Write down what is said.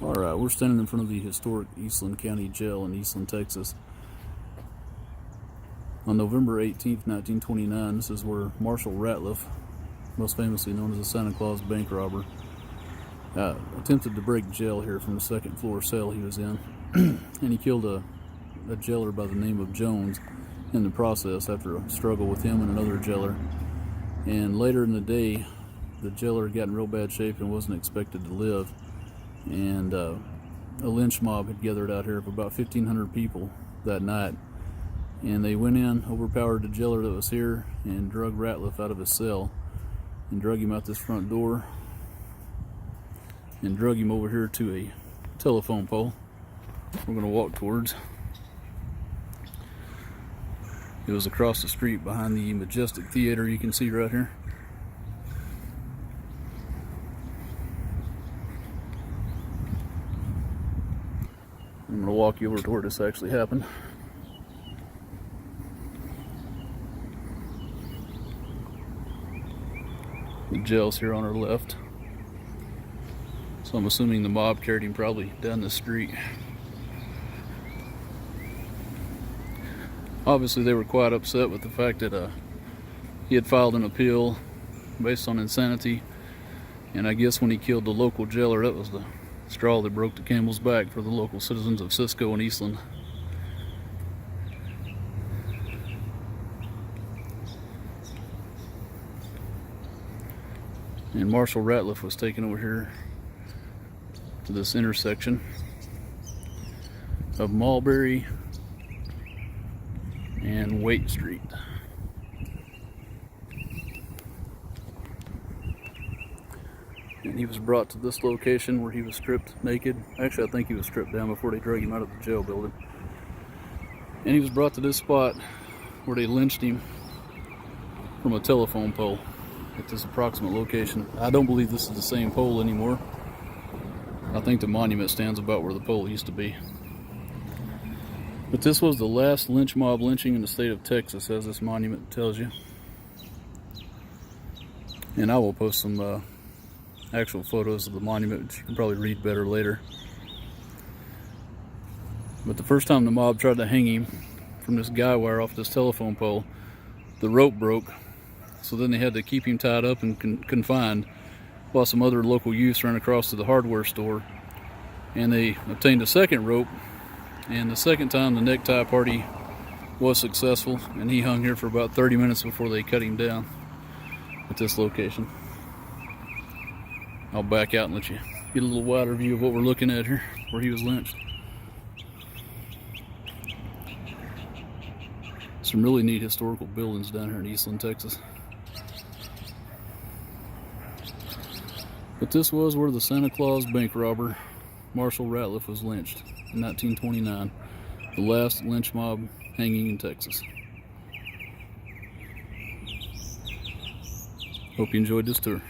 Alright, we're standing in front of the Historic Eastland County Jail in Eastland, Texas. On November 18th, 1929, this is where Marshall Ratliff, most famously known as the Santa Claus bank robber, attempted to break jail here from the second floor cell he was in. And he killed a jailer by the name of Jones in the process after a struggle with him and another jailer. And later in the day, the jailer got in real bad shape and wasn't expected to live. And a lynch mob had gathered out here of about 1,500 people that night. And they went in, overpowered the jailer that was here, and drug Ratliff out of his cell and drug him out this front door and drug him over here to a telephone pole we're going to walk towards. It was across the street behind the Majestic Theater you can see right here. I'm going to walk you over to where this actually happened. The jail's here on our left. So I'm assuming the mob carried him probably down the street. Obviously they were quite upset with the fact that he had filed an appeal based on insanity. And I guess when he killed the local jailer, that was the straw that broke the camel's back for the local citizens of Cisco and Eastland. And Marshall Ratliff was taken over here to this intersection of Mulberry and Waite Street. And he was brought to this location where he was stripped naked. Actually, I think he was stripped down before they dragged him out of the jail building. And he was brought to this spot where they lynched him from a telephone pole at this approximate location. I don't believe this is the same pole anymore. I think the monument stands about where the pole used to be. But this was the last lynch mob lynching in the state of Texas, as this monument tells you. And I will post some actual photos of the monument, which you can probably read better later. But the first time the mob tried to hang him from this guy wire off this telephone pole, the rope broke. So then they had to keep him tied up and confined while some other local youths ran across to the hardware store. And they obtained a second rope, and the second time the necktie party was successful, and he hung here for about 30 minutes before they cut him down at this location. I'll back out and let you get a little wider view of what we're looking at here, where he was lynched. Some really neat historical buildings down here in Eastland, Texas. But this was where the Santa Claus bank robber Marshall Ratliff was lynched in 1929, the last lynch mob hanging in Texas. Hope you enjoyed this tour.